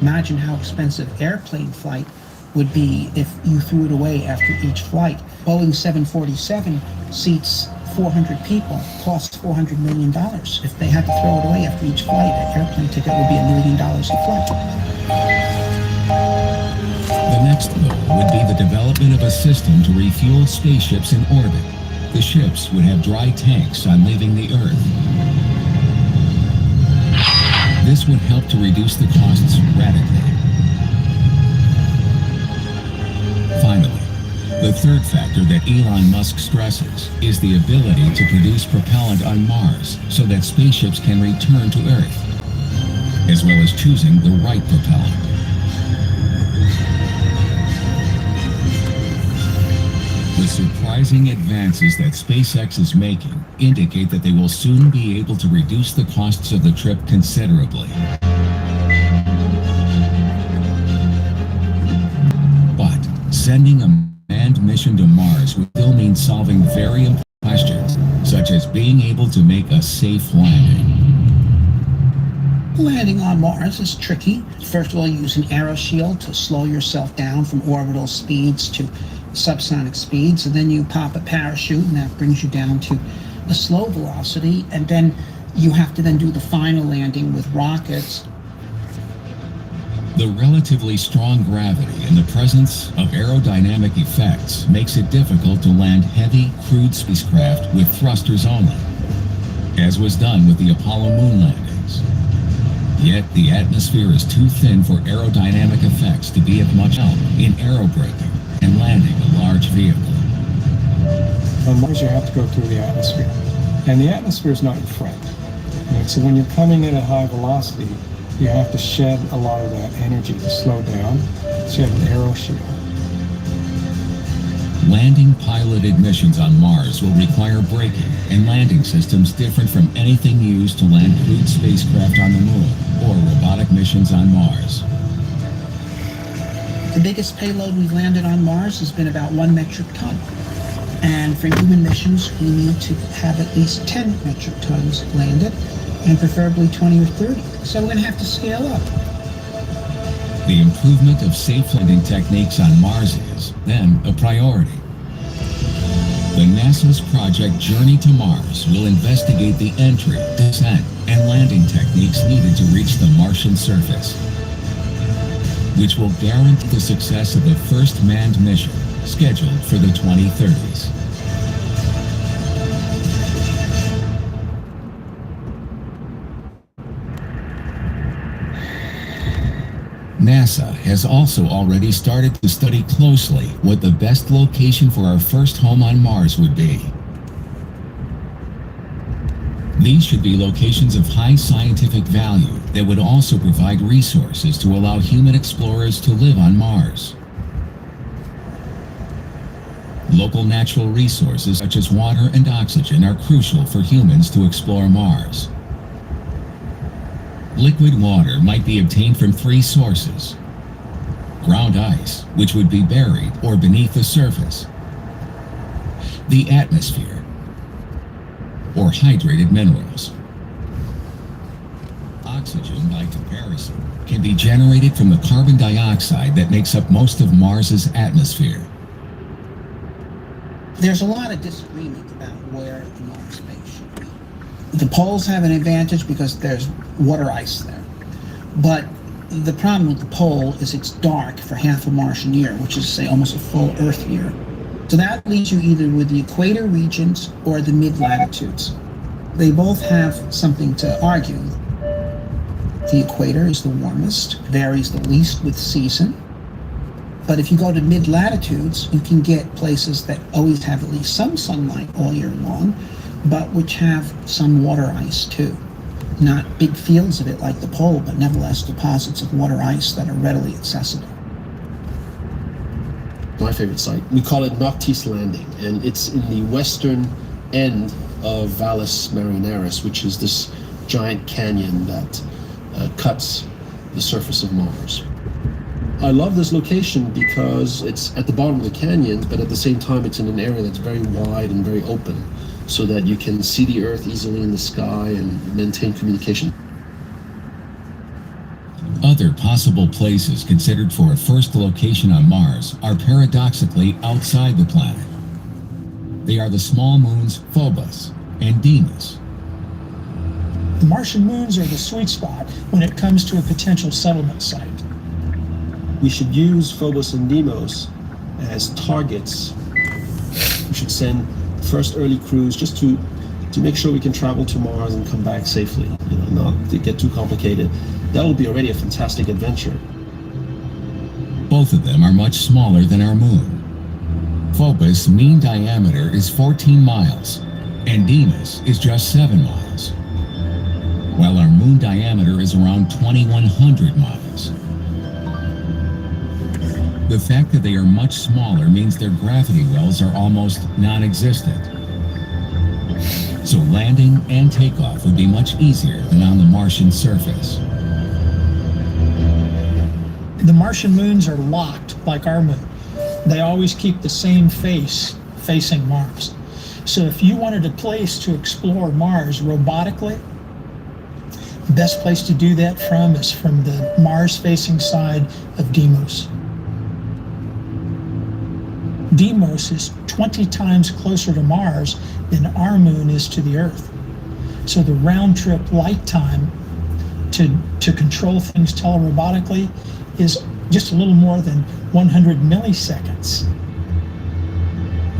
Imagine how expensive airplane flight would be if you threw it away after each flight. Boeing 747 seats 400 people, costs $400 million. If they had to throw it away after each flight, an airplane ticket would be $1 million a flight. The next goal would be the development of a system to refuel spaceships in orbit. The ships would have dry tanks on leaving the Earth. This would help to reduce the costs radically. Finally, the third factor that Elon Musk stresses is the ability to produce propellant on Mars so that spaceships can return to Earth, as well as choosing the right propellant. The surprising advances that SpaceX is making indicate that they will soon be able to reduce the costs of the trip considerably. But sending a manned mission to Mars will still mean solving very important questions, such as being able to make a safe landing. Landing on Mars is tricky. First of all, you use an aeroshield to slow yourself down from orbital speeds to subsonic speeds, and then you pop a parachute, and that brings you down to a slow velocity, and then you have to then do the final landing with rockets. The relatively strong gravity and the presence of aerodynamic effects makes it difficult to land heavy, crewed spacecraft with thrusters only, as was done with the Apollo moon landings. Yet the atmosphere is too thin for aerodynamic effects to be of much help in aerobraking and landing a large vehicle. On Mars, you have to go through the atmosphere, and the atmosphere is not your friend. Right? So when you're coming in at high velocity, you have to shed a lot of that energy to slow down. So you have an aeroshield. Landing piloted missions on Mars will require braking and landing systems different from anything used to land crewed spacecraft on the moon or robotic missions on Mars. The biggest payload we've landed on Mars has been about 1 metric ton. And for human missions, we need to have at least 10 metric tons landed, and preferably 20 or 30. So we're going to have to scale up. The improvement of safe landing techniques on Mars is, then, a priority. The NASA's Project Journey to Mars will investigate the entry, descent, and landing techniques needed to reach the Martian surface, which will guarantee the success of the first manned mission, scheduled for the 2030s. NASA has also already started to study closely what the best location for our first home on Mars would be. These should be locations of high scientific value that would also provide resources to allow human explorers to live on Mars. Local natural resources such as water and oxygen are crucial for humans to explore Mars. Liquid water might be obtained from 3 sources: ground ice, which would be buried or beneath the surface, the atmosphere, or hydrated minerals. Oxygen, by comparison, can be generated from the carbon dioxide that makes up most of Mars's atmosphere. There's a lot of disagreement about where the Mars base should be. The poles have an advantage because there's water ice there. But the problem with the pole is it's dark for half a Martian year, which is, say, almost a full Earth year. So that leaves you either with the equator regions or the mid-latitudes. They both have something to argue. The equator is the warmest, varies the least with season. But if you go to mid-latitudes, you can get places that always have at least some sunlight all year long, but which have some water ice too. Not big fields of it like the pole, but nevertheless deposits of water ice that are readily accessible. My favorite site, we call it Noctis Landing, and it's in the western end of Valles Marineris, which is this giant canyon that cuts the surface of Mars. I love this location because it's at the bottom of the canyon, but at the same time it's in an area that's very wide and very open, so that you can see the Earth easily in the sky and maintain communication. Other other possible places considered for a first location on Mars are paradoxically outside the planet. They are the small moons Phobos and Deimos. The Martian moons are the sweet spot when it comes to a potential settlement site. We should use Phobos and Deimos as targets. We should send first early crews just to make sure we can travel to Mars and come back safely, not to get too complicated. That will be already a fantastic adventure. Both of them are much smaller than our moon. Phobos' mean diameter is 14 miles, and Deimos is just 7 miles, while our moon diameter is around 2,100 miles. The fact that they are much smaller means their gravity wells are almost non-existent. So landing and takeoff would be much easier than on the Martian surface. The Martian moons are locked like our moon. They always keep the same face facing Mars. So if you wanted a place to explore Mars robotically, the best place to do that from is from the Mars-facing side of Deimos. Deimos is 20 times closer to Mars than our moon is to the Earth. So the round-trip light time to control things telerobotically is just a little more than 100 milliseconds.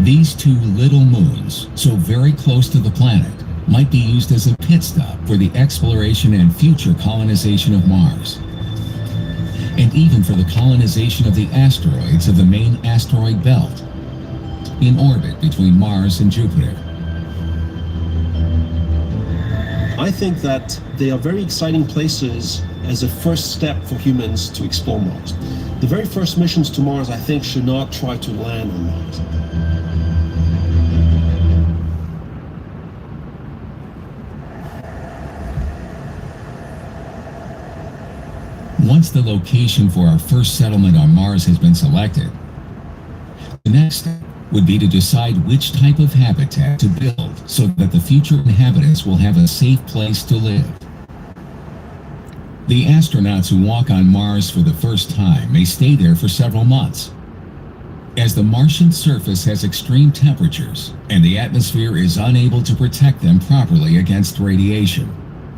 These two little moons, so very close to the planet, might be used as a pit stop for the exploration and future colonization of Mars, and even for the colonization of the asteroids of the main asteroid belt in orbit between Mars and Jupiter. I think that they are very exciting places as a first step for humans to explore Mars. The very first missions to Mars, I think, should not try to land on Mars. Once the location for our first settlement on Mars has been selected, the next step would be to decide which type of habitat to build so that the future inhabitants will have a safe place to live. The astronauts who walk on Mars for the first time may stay there for several months. As the Martian surface has extreme temperatures and the atmosphere is unable to protect them properly against radiation,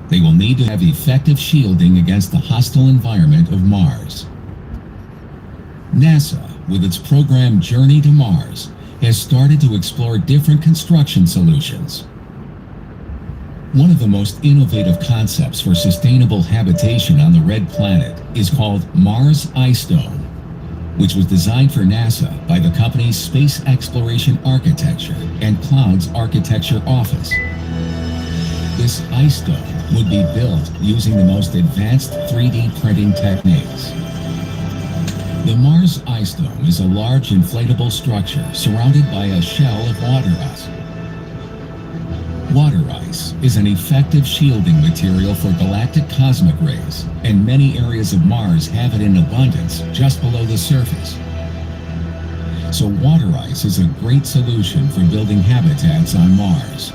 they will need to have effective shielding against the hostile environment of Mars. NASA, with its program Journey to Mars, has started to explore different construction solutions. One of the most innovative concepts for sustainable habitation on the Red Planet is called Mars iStone, which was designed for NASA by the company's Space Exploration Architecture and Clouds Architecture Office. This iStone would be built using the most advanced 3D printing techniques. The Mars iStone is a large inflatable structure surrounded by a shell of water ice. Water ice is an effective shielding material for galactic cosmic rays, and many areas of Mars have it in abundance just below the surface. So water ice is a great solution for building habitats on Mars.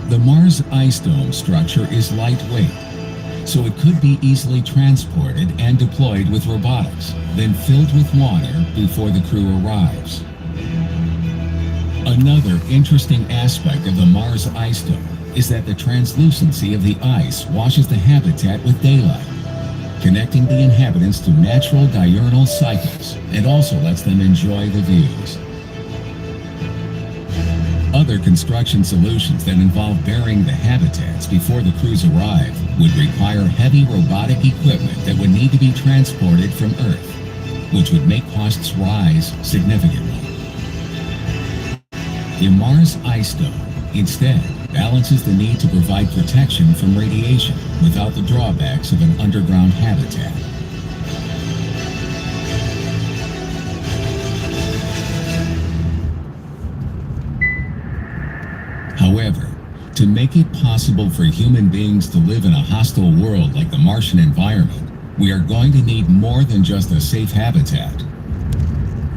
The Mars iStone structure is lightweight, so it could be easily transported and deployed with robotics, then filled with water before the crew arrives. Another interesting aspect of the Mars iStone is that the translucency of the ice washes the habitat with daylight, connecting the inhabitants to natural diurnal cycles and also lets them enjoy the views. Other construction solutions that involve burying the habitats before the crews arrive would require heavy robotic equipment that would need to be transported from Earth, which would make costs rise significantly. The Mars iStone instead balances the need to provide protection from radiation without the drawbacks of an underground habitat. However, to make it possible for human beings to live in a hostile world like the Martian environment, we are going to need more than just a safe habitat.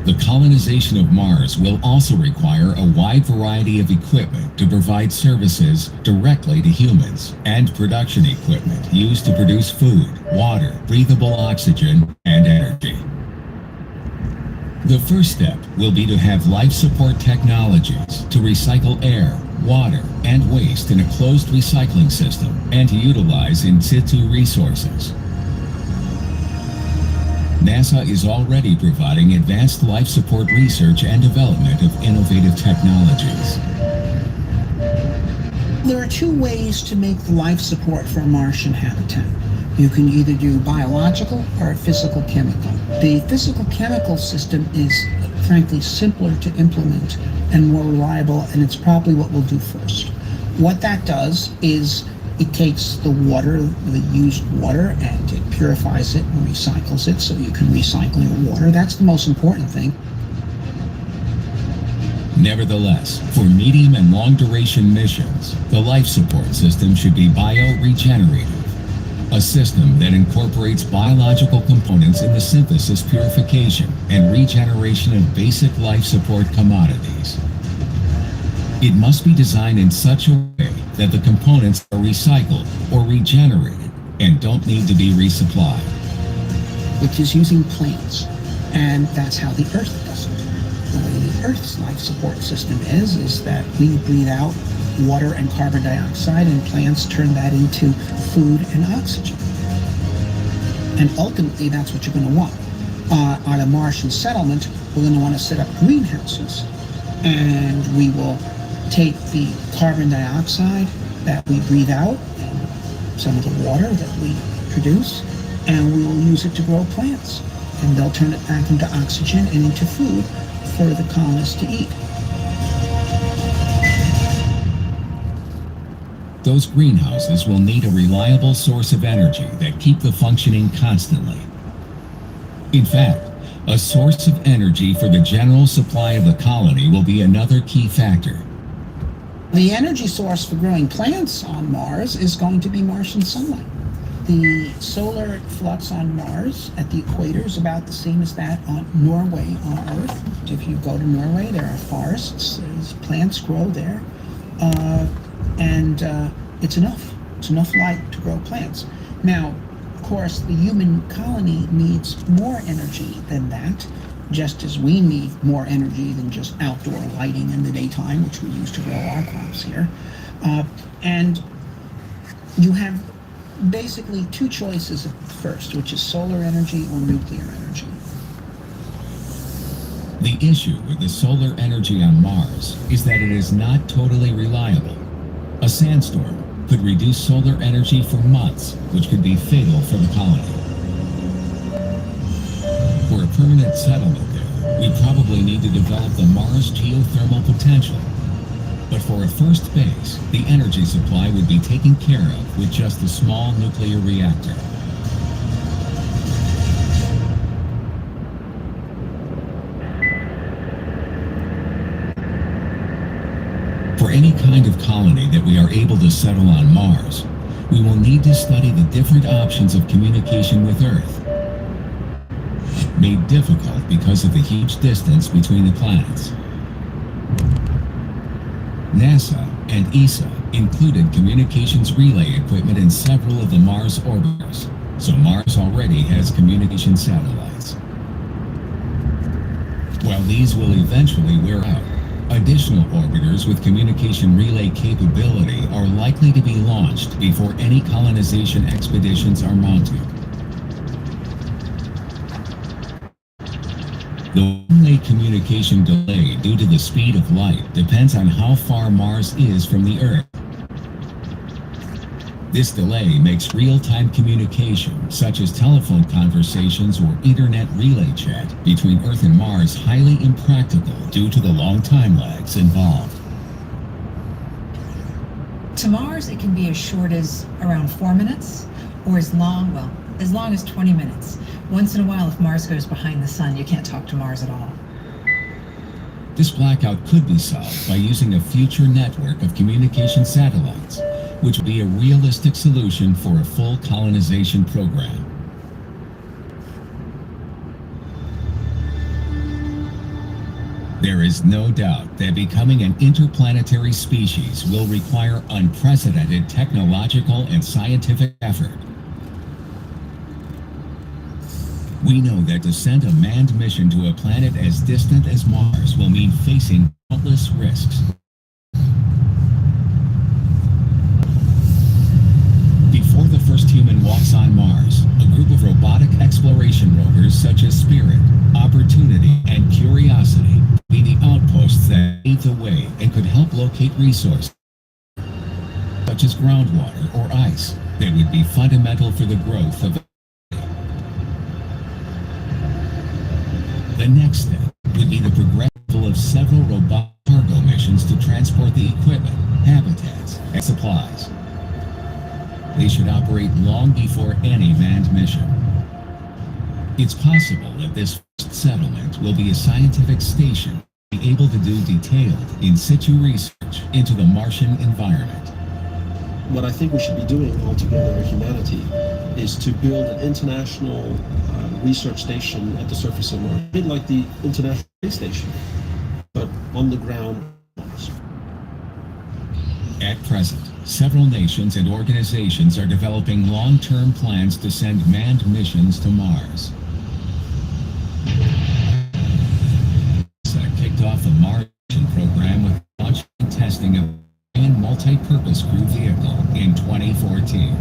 The colonization of Mars will also require a wide variety of equipment to provide services directly to humans and production equipment used to produce food, water, breathable oxygen, and energy. The first step will be to have life support technologies to recycle air, water, and waste in a closed recycling system and to utilize in situ resources. NASA is already providing advanced life support research and development of innovative technologies. There are two ways to make the life support for a Martian habitat. You can either do biological or physical chemical. The physical chemical system is frankly simpler to implement and more reliable, and it's probably what we'll do first. What that does is it takes the water, the used water, and it purifies it and recycles it so you can recycle your water. That's the most important thing. Nevertheless, for medium and long-duration missions, the life support system should be bioregenerative, a system that incorporates biological components in the synthesis, purification, and regeneration of basic life support commodities. It must be designed in such a way that the components are recycled or regenerated and don't need to be resupplied. Which is using plants, and that's how the Earth does it. The way the Earth's life support system is that we breathe out water and carbon dioxide, and plants turn that into food and oxygen. And ultimately, that's what you're going to want. On a Martian settlement, we're going to want to set up greenhouses, and we will take the carbon dioxide that we breathe out and some of the water that we produce, and we will use it to grow plants, and they'll turn it back into oxygen and into food for the colonists to eat. Those greenhouses will need a reliable source of energy that keep the functioning constantly. In fact, a source of energy for the general supply of the colony will be another key factor. The energy source for growing plants on Mars is going to be Martian sunlight. The solar flux on Mars at the equator is about the same as that on Norway on Earth. If you go to Norway, there are forests, plants grow there, and it's enough. It's enough light to grow plants. Now, of course, the human colony needs more energy than that, just as we need more energy than just outdoor lighting in the daytime, which we use to grow our crops here. And you have basically two choices at first, which is solar energy or nuclear energy. The issue with the solar energy on Mars is that it is not totally reliable. A sandstorm could reduce solar energy for months, which could be fatal for the colony. For a permanent settlement there, we probably need to develop the Mars geothermal potential. But for a first base, the energy supply would be taken care of with just a small nuclear reactor. For any kind of colony that we are able to settle on Mars, we will need to study the different options of communication with Earth, made difficult because of the huge distance between the planets. NASA and ESA included communications relay equipment in several of the Mars orbiters, so Mars already has communication satellites. While these will eventually wear out, additional orbiters with communication relay capability are likely to be launched before any colonization expeditions are mounted. The one-way communication delay due to the speed of light depends on how far Mars is from the Earth. This delay makes real-time communication, such as telephone conversations or internet relay chat between Earth and Mars, highly impractical due to the long time lags involved. To Mars, it can be as short as around 4 minutes, or as long as 20 minutes. Once in a while, if Mars goes behind the sun, you can't talk to Mars at all. This blackout could be solved by using a future network of communication satellites, which would be a realistic solution for a full colonization program. There is no doubt that becoming an interplanetary species will require unprecedented technological and scientific effort. We know that to send a manned mission to a planet as distant as Mars will mean facing countless risks. Before the first human walks on Mars, a group of robotic exploration rovers such as Spirit, Opportunity, and Curiosity will be the outposts that lead the way and could help locate resources such as groundwater or ice that would be fundamental for the growth of. The next step would be the progression of several robotic cargo missions to transport the equipment, habitats, and supplies. They should operate long before any manned mission. It's possible that this first settlement will be a scientific station, be able to do detailed in situ research into the Martian environment. What I think we should be doing altogether in humanity is to build an international research station at the surface of Mars, a bit like the International Space Station, but on the ground. At present, several nations and organizations are developing long-term plans to send manned missions to Mars. NASA kicked off a Mars mission program with launch and testing of a multi-purpose crew vehicle in 2014.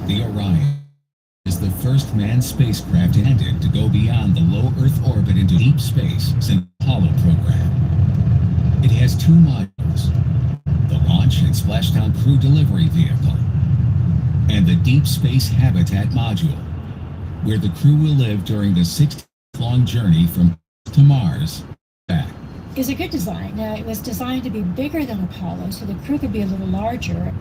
The Orion is the first manned spacecraft intended to go beyond the low Earth orbit into deep space since the Apollo program. It has two modules, the Launch and Splashdown Crew Delivery Vehicle, and the Deep Space Habitat Module, where the crew will live during the 6-month-long journey from to Mars back. It's a good design. It was designed to be bigger than Apollo, so the crew could be a little larger.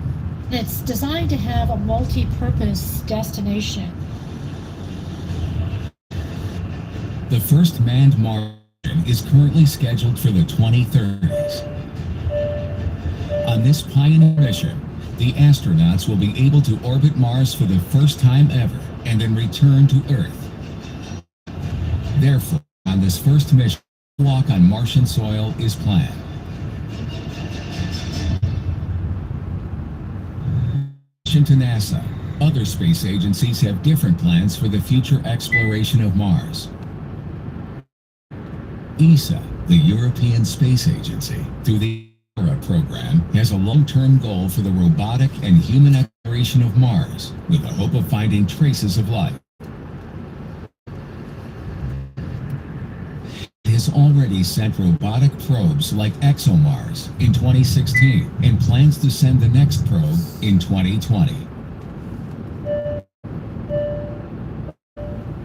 It's designed to have a multi-purpose destination. The first manned Mars mission is currently scheduled for the 2030s. On this pioneer mission, the astronauts will be able to orbit Mars for the first time ever and then return to Earth. Therefore, on this first mission, a walk on Martian soil is planned. To NASA, other space agencies have different plans for the future exploration of Mars. ESA, the European Space Agency, through the ERA program, has a long-term goal for the robotic and human exploration of Mars, with the hope of finding traces of life. It has already sent robotic probes like ExoMars in 2016 and plans to send the next probe in 2020.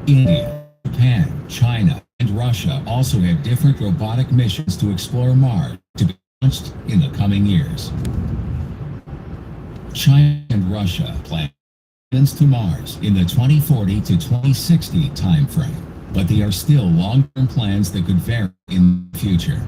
India, Japan, China, and Russia also have different robotic missions to explore Mars to be launched in the coming years. China and Russia plan missions to Mars in the 2040 to 2060 timeframe, but they are still long-term plans that could vary in the future.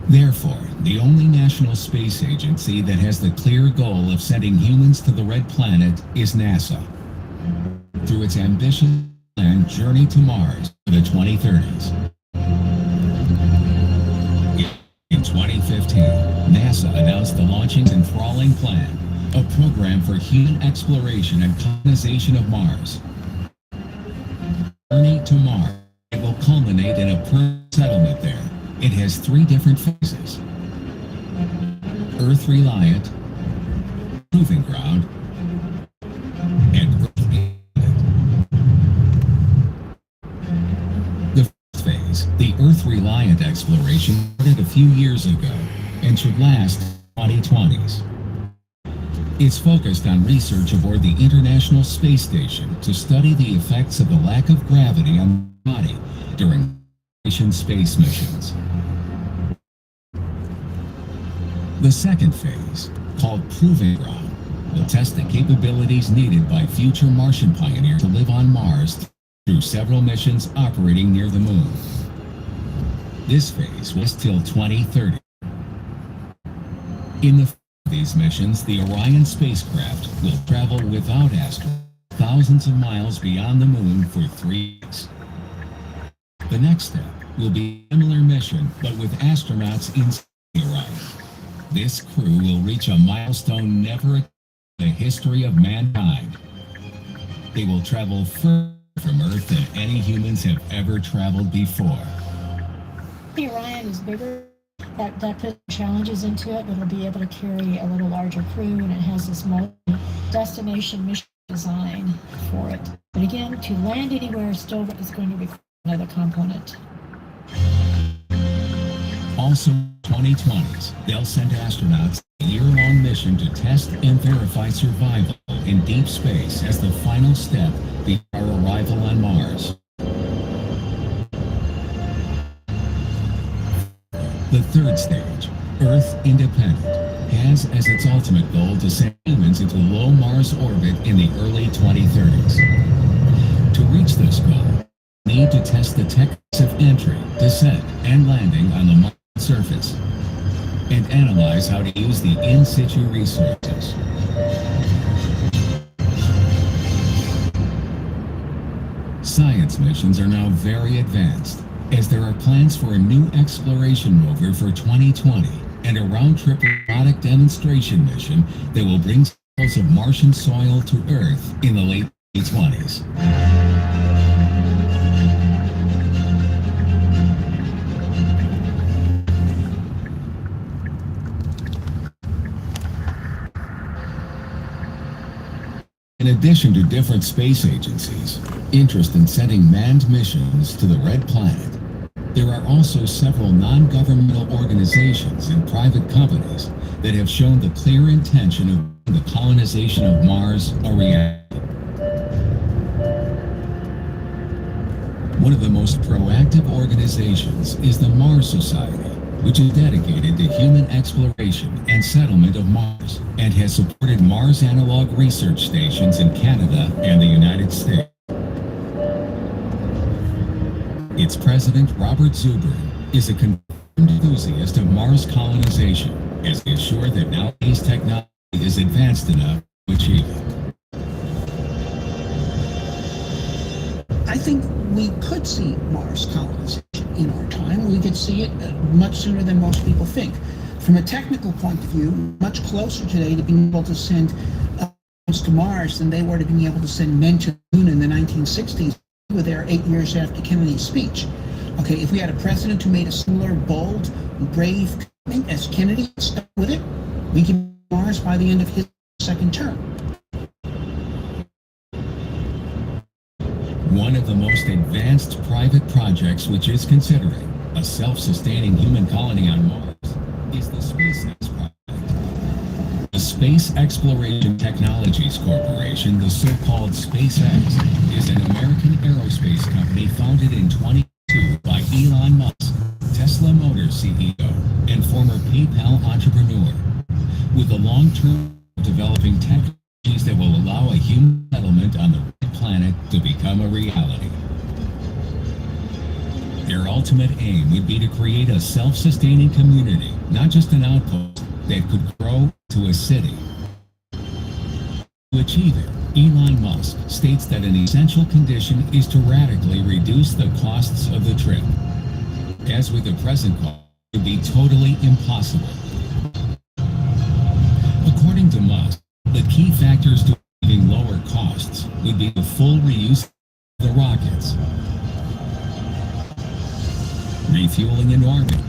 Therefore, the only national space agency that has the clear goal of sending humans to the Red Planet is NASA, through its ambitious plan Journey to Mars for the 2030s. In 2015, NASA announced the Launching and Crawling Plan, a program for human exploration and colonization of Mars. Journey to Mars will culminate in a permanent settlement there. It has 3 different phases: Earth-reliant, Proving Ground, and Earth-independent. The first phase, the Earth-reliant exploration, started a few years ago and should last the 2020s. It's focused on research aboard the International Space Station to study the effects of the lack of gravity on the body during space missions. The second phase, called Proving Ground, will test the capabilities needed by future Martian pioneers to live on Mars through several missions operating near the Moon. This phase was till 2030. In the these missions, the Orion spacecraft will travel without astronauts thousands of miles beyond the moon for 3 weeks. The next step will be a similar mission, but with astronauts in Orion. This crew will reach a milestone never in the history of mankind. They will travel further from Earth than any humans have ever traveled before. The Orion is bigger. That puts challenges into it, but it'll be able to carry a little larger crew, and it has this multi-destination mission design for it. But again, to land anywhere still is going to require another component. Also, 2020s, they'll send astronauts a year-long mission to test and verify survival in deep space as the final step before our arrival on Mars. The third stage, Earth Independent, has as its ultimate goal to send humans into low Mars orbit in the early 2030s. To reach this goal, we need to test the techniques of entry, descent, and landing on the Mars surface, and analyze how to use the in-situ resources. Science missions are now very advanced, as there are plans for a new exploration rover for 2020 and a round-trip robotic demonstration mission that will bring samples of Martian soil to Earth in the late 2020s. In addition to different space agencies, interest in sending manned missions to the Red Planet, there are also several non-governmental organizations and private companies that have shown the clear intention of the colonization of Mars a reality. One of the most proactive organizations is the Mars Society, which is dedicated to human exploration and settlement of Mars, and has supported Mars analog research stations in Canada and the United States. Its president, Robert Zubrin, is a confirmed enthusiast of Mars colonization, as he is sure that nowadays technology is advanced enough to achieve it. I think we could see Mars colonization in our time. We could see it much sooner than most people think. From a technical point of view, much closer today to being able to send to Mars than they were to being able to send men to the moon in the 1960s. We were there 8 years after Kennedy's speech. Okay, if we had a president who made a similar bold, brave commitment as Kennedy, stuck with it, we could be on Mars by the end of his second term. One of the most advanced private projects which is considering a self-sustaining human colony on Mars is the SpaceX project. The Space Exploration Technologies Corporation, the so-called SpaceX, is an American aerospace company founded in 2002 by Elon Musk, Tesla Motors CEO, and former PayPal entrepreneur, with a long-term developing technologies that will allow a human settlement on the red planet to become a reality. Their ultimate aim would be to create a self-sustaining community, not just an outpost that could grow to a city. To achieve it, Elon Musk states that an essential condition is to radically reduce the costs of the trip. As with the present cost, it would be totally impossible. According to Musk, the key factors to achieving lower costs would be the full reuse of the rockets, refueling in orbit,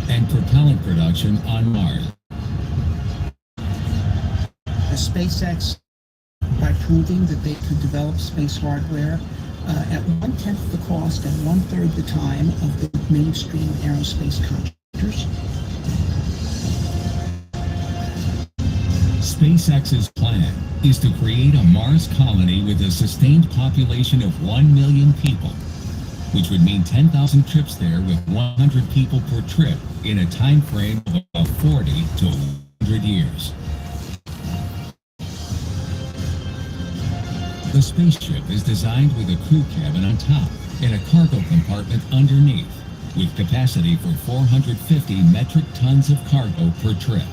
and propellant production on Mars. SpaceX, by proving that they could develop space hardware at 1/10 the cost and 1/3 the time of the mainstream aerospace contractors. SpaceX's plan is to create a Mars colony with a sustained population of 1 million people, which would mean 10,000 trips there with 100 people per trip in a time frame of about 40 to 100 years. The spaceship is designed with a crew cabin on top and a cargo compartment underneath, with capacity for 450 metric tons of cargo per trip.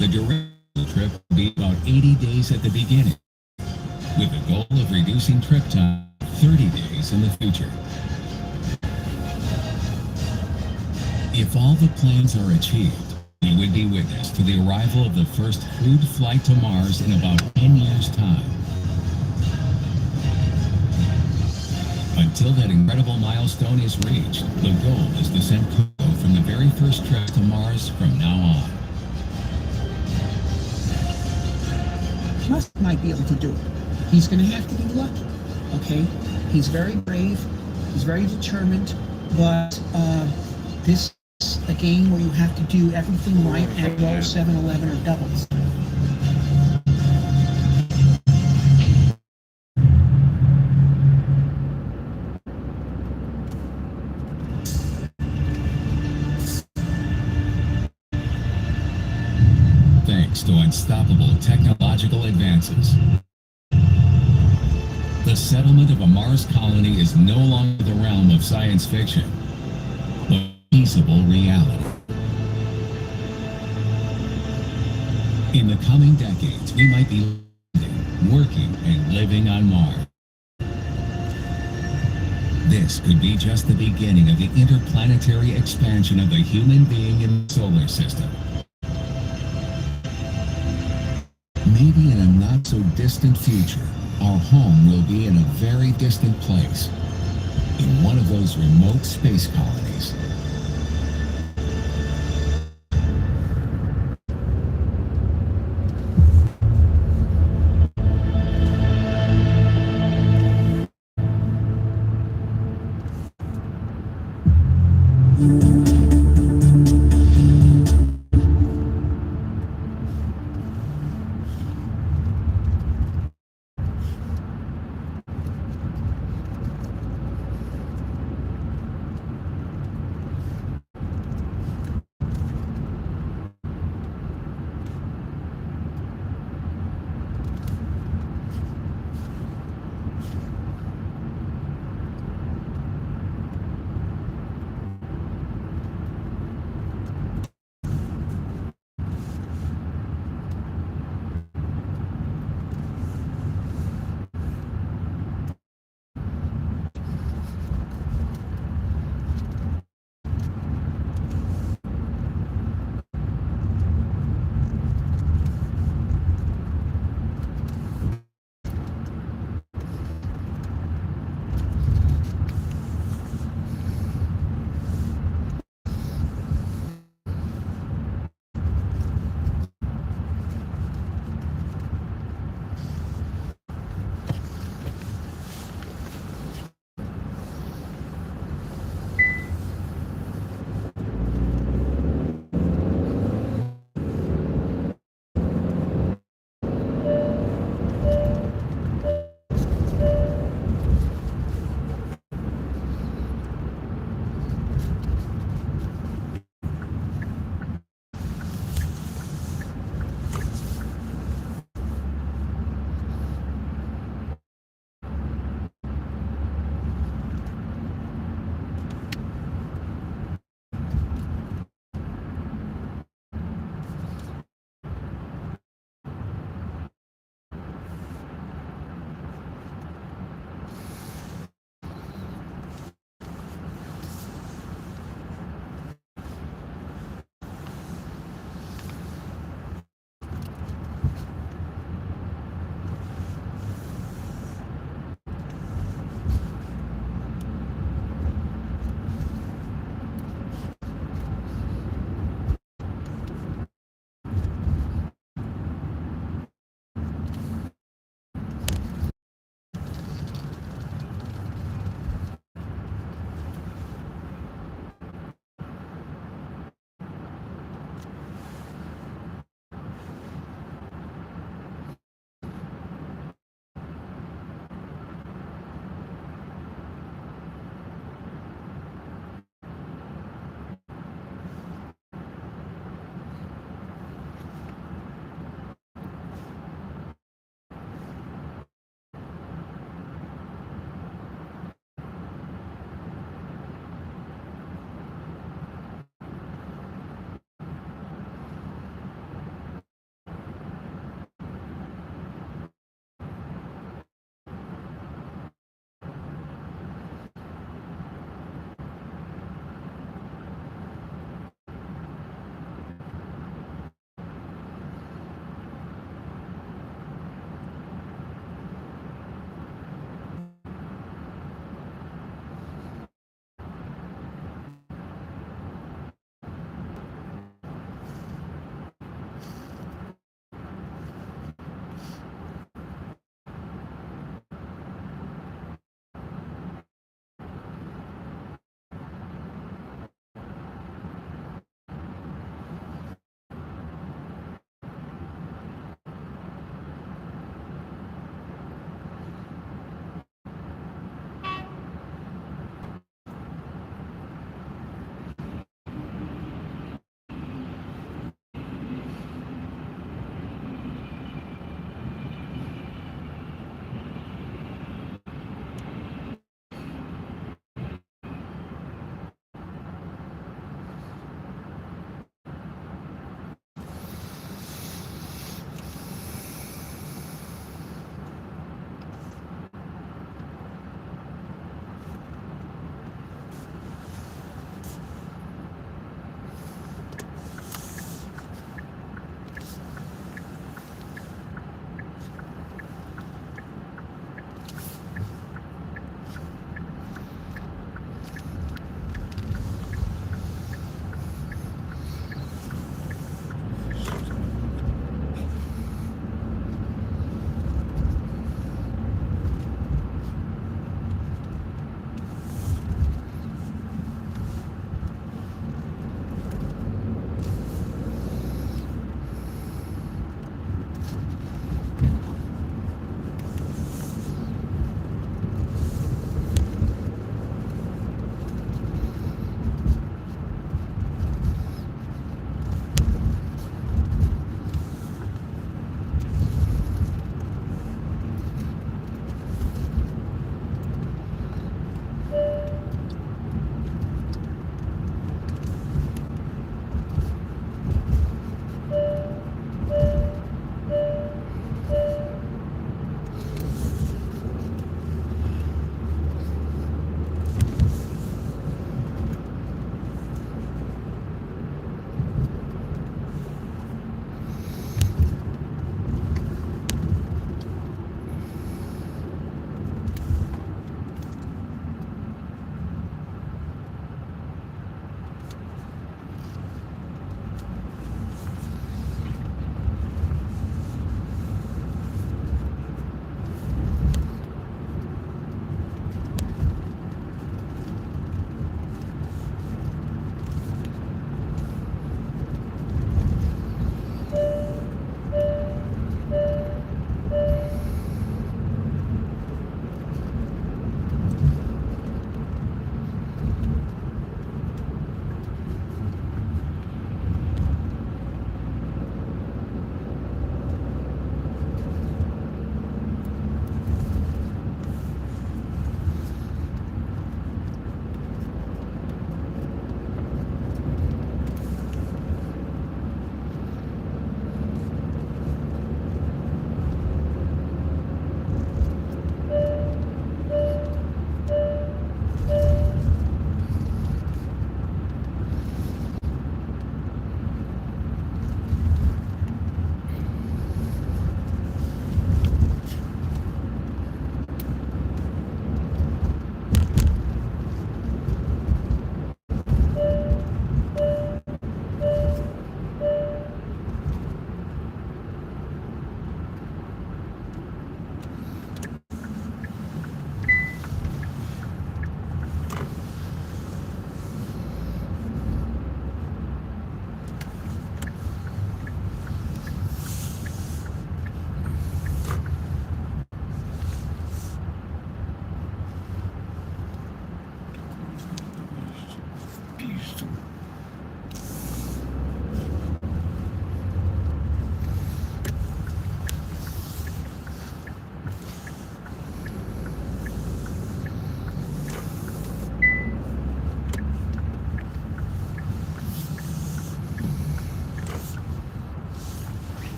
The duration The trip will be about 80 days at the beginning, with the goal of reducing trip time to 30 days in the future. If all the plans are achieved, we would be witness to the arrival of the first crewed flight to Mars in about 10 years' time. Until that incredible milestone is reached, the goal is to send cargo from the very first trip to Mars from now on. Musk might be able to do it. He's going to have to be lucky, okay? He's very brave, he's very determined, but this is a game where you have to do everything right and roll 7-11 or doubles. Thanks to unstoppable technological advances, the settlement of a Mars colony is no longer the realm of science fiction, but feasible reality. In the coming decades, we might be working and living on Mars. This could be just the beginning of the interplanetary expansion of the human being in the solar system. Maybe in a not-so-distant future, our home will be in a very distant place, in one of those remote space colonies.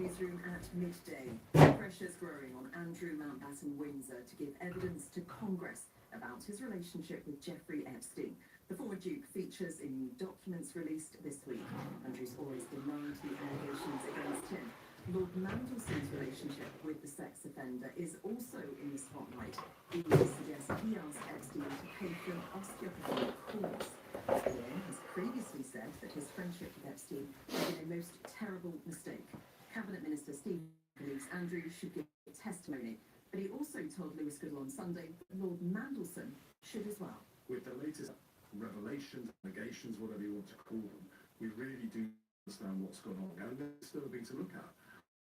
newsroom at midday. Pressure's growing on Andrew Mountbatten Windsor to give evidence to Congress about his relationship with Jeffrey Epstein. The former Duke features in new documents released this week. Andrew's always denied the allegations against him. Lord Mandelson's relationship with the sex offender is also in the spotlight. Police suggest he asked Epstein to pay for an osteopathy course. Ian has previously said that his friendship with Epstein had been a most terrible mistake. Cabinet Minister Steve believes Andrew should give testimony, but he also told Lewis Goodall on Sunday that Lord Mandelson should as well. With the latest revelations, allegations, whatever you want to call them, we really do understand what's gone on, and there's still a bit to look at.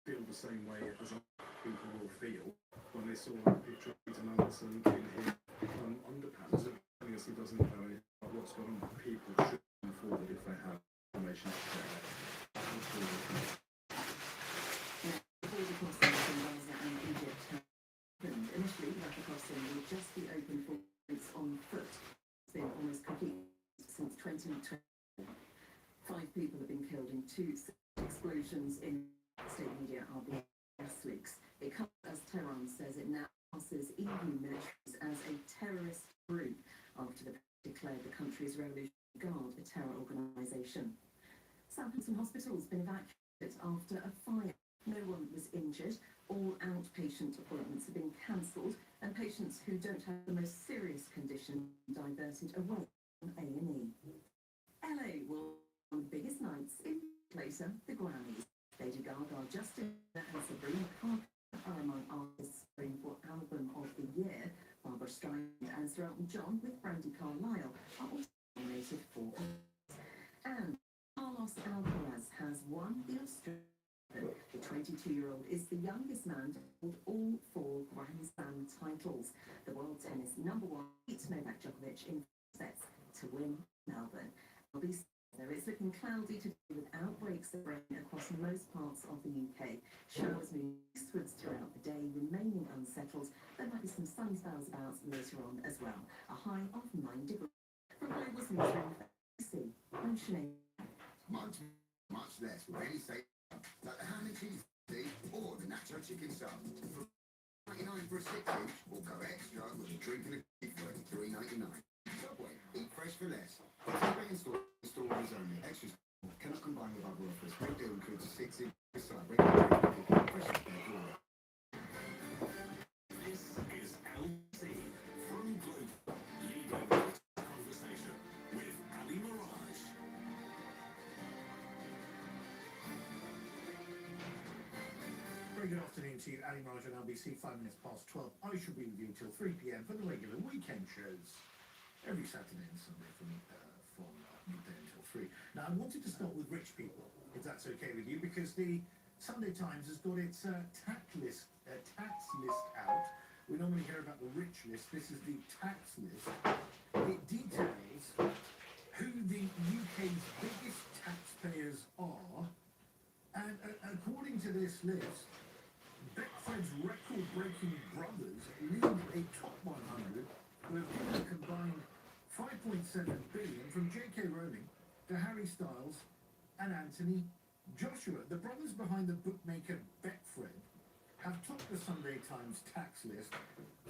Feel the same way as other people will feel when they saw a picture of Peter Mandelson in his underpants. I guess he doesn't know anything about what's going on. People should come forward if they have information to share. Border crossing between Gaza and Egypt happened. Initially, the crossing would just be open for routes on foot. It's been almost complete since 2020. 5 people have been killed in 2 explosions in state media are being press leaks. It comes as Tehran says it now passes EU militaries as a terrorist group after the declared the country's Revolutionary Guard a terror organisation. Southampton Hospital's been evacuated after a fire. No one was injured. All outpatient appointments have been cancelled, and patients who don't have the most serious condition diverted away from A&E. LA will one of the biggest nights in later, the Grammys. Lady Gaga, Justin Bieber and Sabrina Carpenter are among artists voting for Album of the Year. Barbara Streisand and Sir Elton John with Brandi Carlile are also nominated for awards. And Carlos Alcaraz has won the Australian Open. The 22-year-old is the youngest man to hold all 4 Grand Slam titles. The world tennis #1 beat Novak Djokovic in 4 sets to win Melbourne. It's looking cloudy today with outbreaks of rain across most parts of the UK. Showers moving eastwards throughout the day, remaining unsettled. There might be some sun spells about later on as well. A high of 9 degrees. From Global's newsroom, see, I'm Sinead. Much less with any steak, like the ham and cheese steak or the nacho chicken sub. For $99 for a 6-inch, or go extra with a drink and a beef worth $3.99. Subway, eat fresh for less. Subway stores only. Extras cannot combine with other offers. Great deal includes a 6-inch side, regular drink, fresh for order. This is LC from Global, leading the conversation with Ali Mirage. Very good afternoon to you, Ali Mirage on LBC, 5 minutes past 12. I shall be with you until 3 p.m. for the regular weekend shows every Saturday and Sunday from midday until 3. Now, I wanted to start with rich people, if that's okay with you, because the Sunday Times has got its tax list out. We normally hear about the rich list. This is the tax list. It details who the UK's biggest taxpayers are, and according to this list, Beckford's record-breaking brothers lead a top 100 who have given a combined $5.7 billion from J.K. Rowling to Harry Styles and Anthony Joshua. The brothers behind the bookmaker Beckford have topped the Sunday Times tax list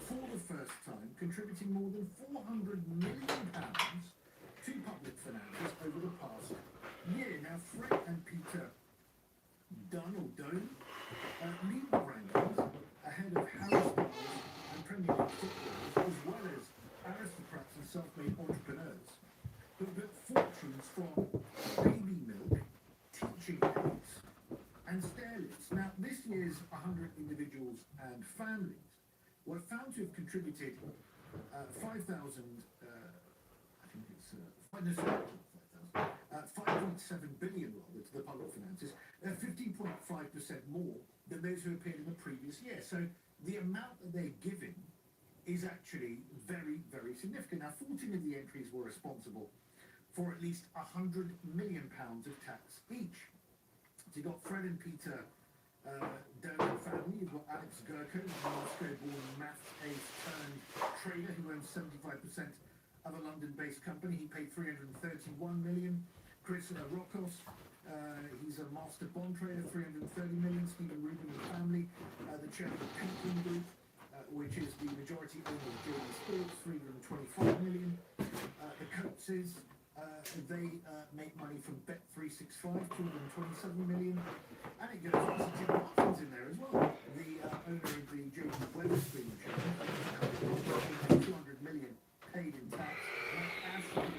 for the first time, contributing more than £400 million to public finances over the past year. Now, Fred and Peter Dunne lead the rankings ahead of Harry Styles and Premier League footballers, as well as aristocrats and self-made entrepreneurs who have built fortunes from baby milk, teaching aids, and stair lifts. Now, this year's 100 individuals and families were found to have contributed 5,000, I think it's 5.7 billion rather to the public finances, 15.5% more than those who appeared in the previous year. So the amount that they're giving is actually very, very significant. Now, 14 of the entries were responsible for at least £100 million of tax each. So you've got Fred and Peter Dunne family, you've got Alex Gurko, a Moscow-born maths ace turned trader who owns 75% of a London-based company. He paid $331 million. Chris Rokos, He's a master bond trader, 330 million. Stephen Rubin and family, the chairman of Pentland Group, which is the majority owner of JD Sports, 325 million. The Coateses, they make money from Bet365, 227 million. And it goes on to Tim Watson's in there as well. The owner of the JD Weatherspoon channel, 200 million paid in tax. Ashley,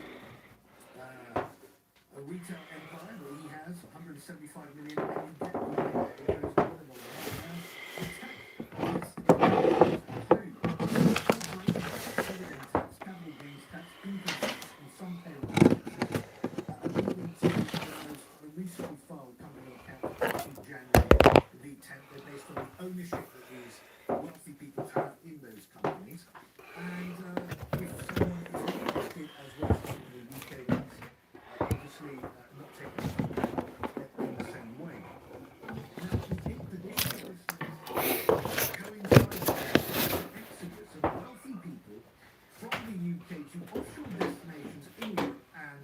a retail empire that he has, 175 million, and you get the idea. It goes on and on and on. Capital gains tax, income tax, and some payroll taxes. According to the recently filed company accounts back in January the 10th, they're based on the ownership that these wealthy people have in those companies. And if someone is interested as well as the UK ones, obviously not taking in the same way. Now, the imposition of this coincides with the exodus of wealthy people from the UK to offshore destinations in Europe and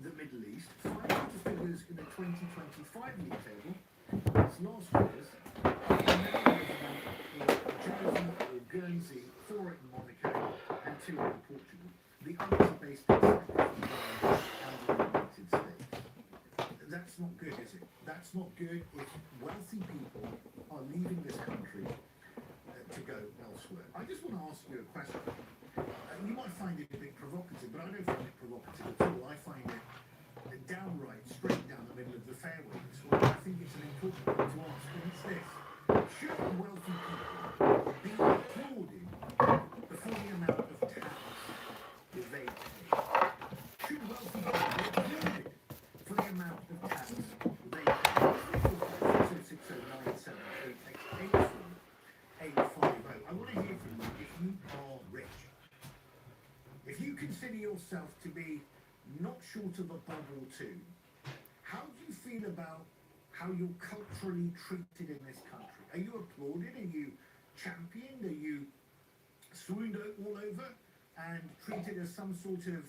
the Middle East. Financial figures in the 2025 league table, its last figures, are now Jersey or Guernsey, 4 in Monaco, and 2 in Portugal. The others are based in Cyprus, Dubai, and the United States. That's not good, is it? That's not good if wealthy people are leaving this country to go elsewhere. I just want to ask you a question. You might find it a bit provocative, but I don't find it provocative at all. I find it downright straight down the middle of the fairway this one. I think it's an important one to ask, and it's this. Should wealthy people be applauded for the amount of tax that they pay? Should wealthy people be applauded for the amount of tax they pay? 850. I want to hear from you if you are rich. If you consider yourself to be not short of a bubble too, how do you feel about how you're culturally treated in this country? Are you applauded? Are you championed? Are you swooned all over and treated as some sort of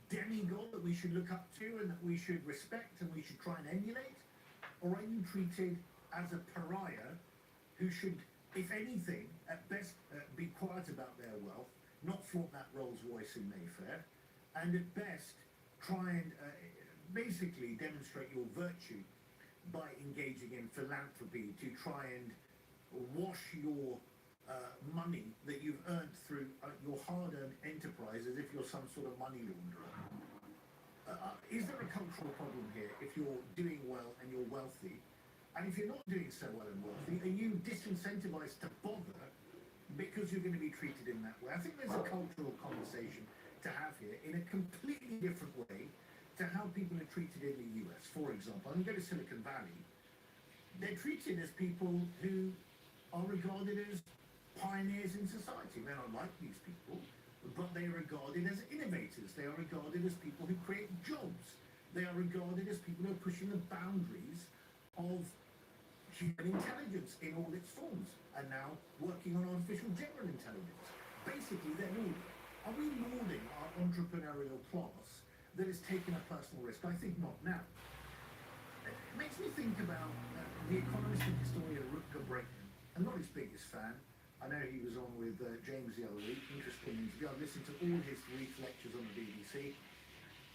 demigod that we should look up to and that we should respect and we should try and emulate? Or are you treated as a pariah who should, if anything, at best be quiet about their wealth, not flaunt that Rolls Royce in Mayfair, and at best try and basically demonstrate your virtue by engaging in philanthropy to try and wash your money that you've earned through your hard-earned enterprise as if you're some sort of money launderer? Is there a cultural problem here if you're doing well and you're wealthy? And if you're not doing so well and wealthy, are you disincentivized to bother because you're going to be treated in that way? I think there's a cultural conversation to have here in a completely different way to how people are treated in the US. For example, I'm going to Silicon Valley. They're treated as people who are regarded as pioneers in society. They're not like these people, but they are regarded as innovators. They are regarded as people who create jobs. They are regarded as people who are pushing the boundaries of human intelligence in all its forms, and now working on artificial general intelligence. Basically, they're lauding. Are we lauding our entrepreneurial class that has taken a personal risk? I think not. Now, it makes me think about the economist and historian Rutger Bregman. I'm not his biggest fan. I know he was on with James the other week. Interesting interview. I've listened to all his brief lectures on the BBC.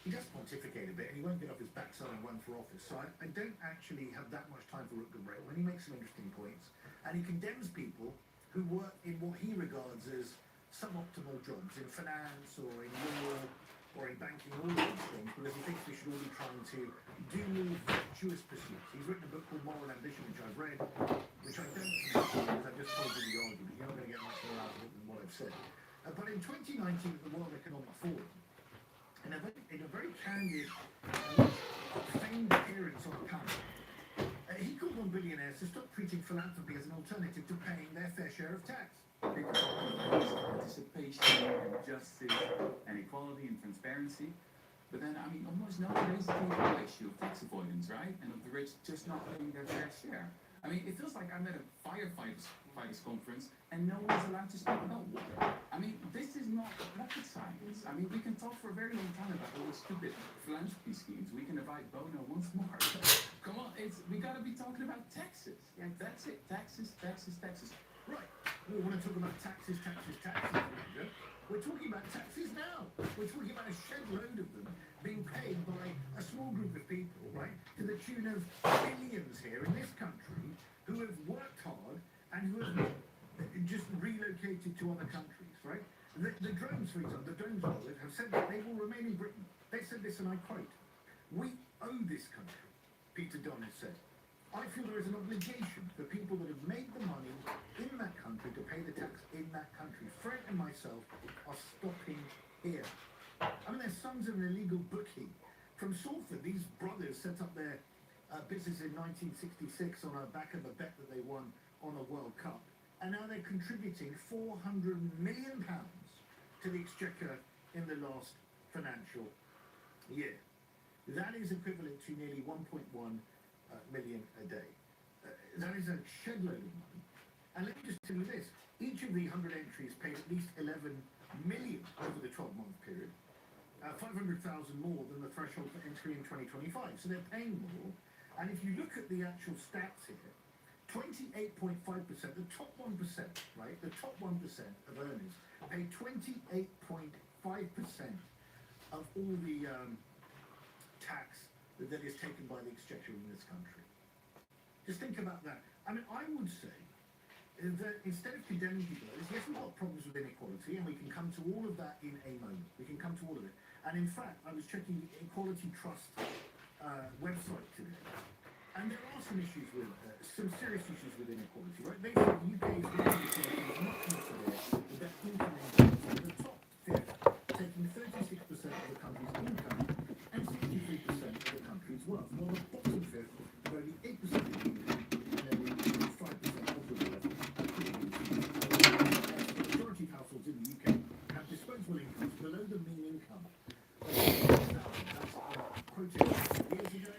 He does pontificate a bit, and he won't get off his backside and run for office. So I don't actually have that much time for Rutger Bregman. He makes some interesting points, and he condemns people who work in what he regards as suboptimal jobs in finance or in law or in banking, all of these things, because he thinks we should all be trying to do more virtuous pursuits. He's written a book called Moral Ambition, which I've read, which I don't know because I've just told you the argument. You're not going to get much more out of it than what I've said. But in 2019 at the World Economic Forum, in a very candid, famed appearance on a panel, he called on billionaires to stop treating philanthropy as an alternative to paying their fair share of tax. Because participation and justice and equality and transparency. But then, I mean, almost nowadays it's the issue of tax avoidance, right? And of the rich just not paying their fair share. I mean, it feels like I'm at a firefighters conference and no one's allowed to speak about water. I mean, this is not rocket science. I mean, we can talk for a very long time about all the stupid philanthropy schemes. We can invite Bono once more. Come on, we gotta be talking about taxes. Yeah, that's it. Taxes, taxes, taxes. Right. We want to talk about taxes, Roger. We're talking about taxes now. We're talking about a shed load of them being paid by a small group of people, right, to the tune of billions here in this country who have worked hard and who have just relocated to other countries, right? The drones, for example, the drones wallet have said that they will remain in Britain. They said this, and I quote, "We owe this country," Peter Dunne has said. "I feel there is an obligation for people that have made the money in that country to pay the tax in that country. Fred and myself are stopping here." I mean, their sons are an illegal bookie. From Salford, these brothers set up their business in 1966 on the back of a bet that they won on a World Cup. And now they're contributing £400 million to the Exchequer in the last financial year. That is equivalent to nearly 1.1 million a day. That is a shed load of money. And let me just tell you this, each of the 100 entries paid at least 11 million over the 12-month period, 500,000 more than the threshold for entry in 2025. So they're paying more. And if you look at the actual stats here, 28.5%, the top 1%, right, the top 1% of earners pay 28.5% of all the tax that is taken by the Exchequer in this country. Just think about that. I mean, I would say that instead of condemning people, yes, we've got problems with inequality, and we can come to all of that in a moment. We can come to all of it. And in fact, I was checking the Equality Trust website today, and there are some issues with, some serious issues with inequality, right? They say the UK is one of the countries not considered the best income inequality, the top fifth, taking 36% of the country's income and 63% of the country's wealth, while the bottom fifth have only 8% of the income and only 5% of the wealth. The majority of households in the UK have disposable incomes below the mean income. That's quoted years ago.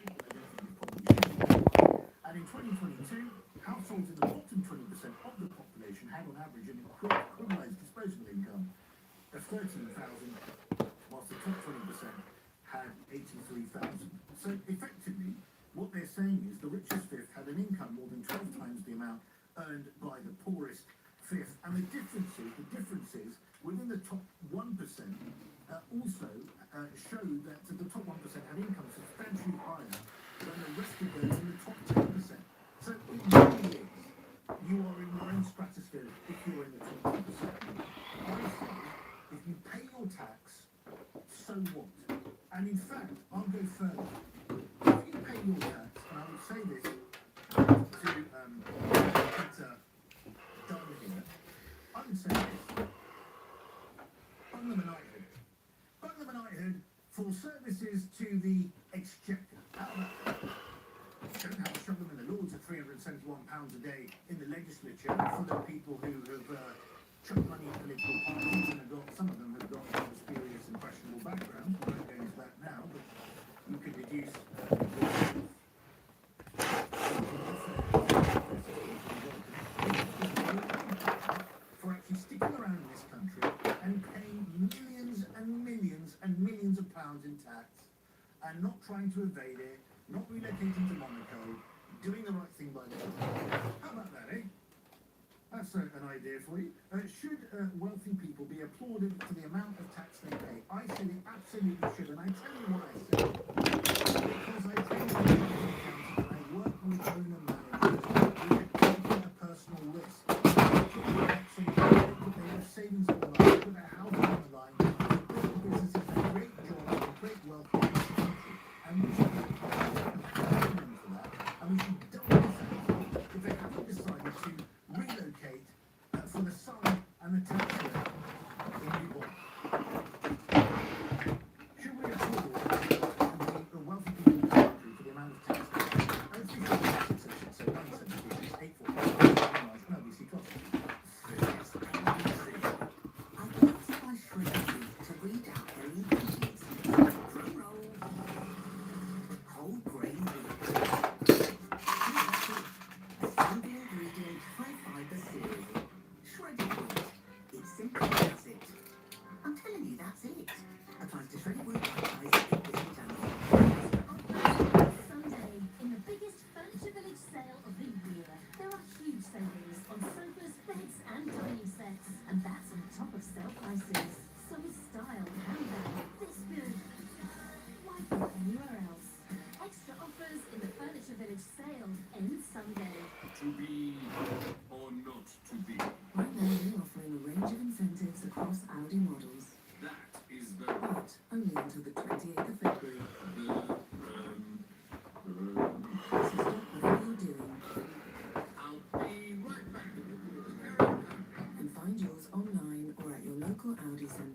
And in 2022, households in the bottom 20% of the population had on average an equalised disposable income of 13,000, whilst the top 20% had 83,000. So effectively, what they're saying is the richest fifth had an income more than 12 times the amount earned by the poorest fifth. And the differences within the top 1% also showed that the top 1% had income substantially higher than the rest of those in the top 10%. So it really is. You are in your own stratosphere if you're in the top 10%. I say, if you pay your tax, so what? And in fact, I'll go further. If you pay your tax, and I would say this to Peter Dunne here, I would say this. Bung them a knighthood. Bung them a knighthood for services to the Exchequer. How about that? Don't have to shove them in the Lords at £371 a day in the legislature full of people who have chucked money in political parties and some of them have got mysterious and questionable backgrounds. We won't go into that now, but you could deduce for actually sticking around in this country and paying millions and millions and millions of pounds in tax and not trying to evade it, not relocating to Monaco, doing the right thing by the government. How about that, eh? That's an idea for you. Should wealthy people be applauded for the amount of tax they pay? I said it absolutely should, and I tell you why I said it. Because I take and I work with owner managers who are taking a personal risk. They have savings on the line, put their house on the line, build businesses, a great job, a great wealth in this country. And we should for that, and we should double the thanks if they haven't decided to relocate for the son and the taxpayer in Newport. Should we applaud the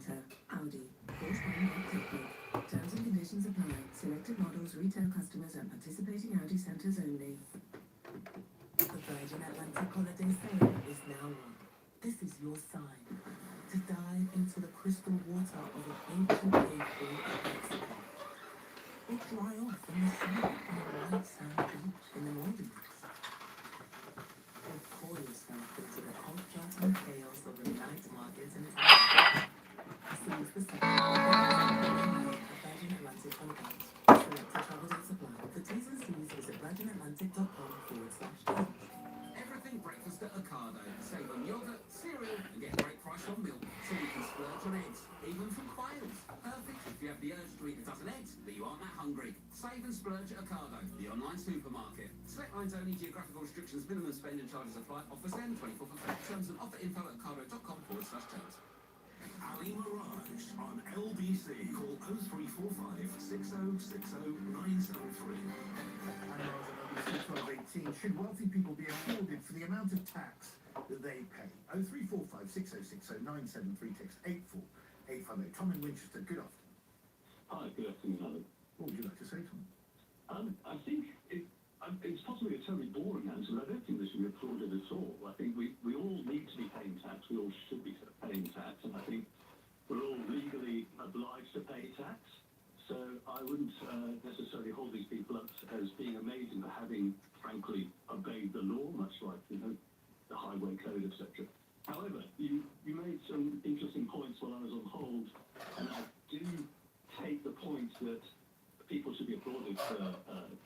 Centre, Audi, Porsche Mark Technic. Terms and conditions apply. Selected models, retail customers and participating Audi centres only. The Virgin Atlantic holiday sale is now on. This is your sign to dive into the crystal water of an ancient cave pool in Mexico. Or dry off in the sun on a white sand beach in the Maldives. Or pour yourself into the culture and chaos of the night markets in Thailand. Seize the sun. Virgin Atlantic holidays. Selected travel and supply. For T's and C's, visit virginatlantic.com/deals. Everything breakfast at Ocado. Save on yogurt, cereal, and get a great price on milk. So you can splurge on eggs, even from quails. Perfect if you have the urge to eat a dozen eggs, but you aren't that hungry. Save and splurge at Ocado, the online supermarket. Select lines only, geographical restrictions, minimum spend and charges apply. Offers end 24th of February. Terms and offer info at ocado.com/terms. Ali Mirage on LBC. Call 0345 6060 973. And 1218. Should wealthy people be afforded for the amount of tax that they pay? 0345 6060 973. Text 84850. Tom in Winchester, good afternoon. Hi, good afternoon, Alan. What would you like to say, Tom? I think it's possibly a terribly boring answer, but I don't think this should be applauded at all. I think we all need to be paying tax. We all should be paying tax, and I think we're all legally obliged to pay tax. So I wouldn't necessarily hold these people up as being amazing for having, frankly, obeyed the law, much like, the highway code, etc. However, you made some interesting points while I was on hold, and I do take the point that people should be applauded for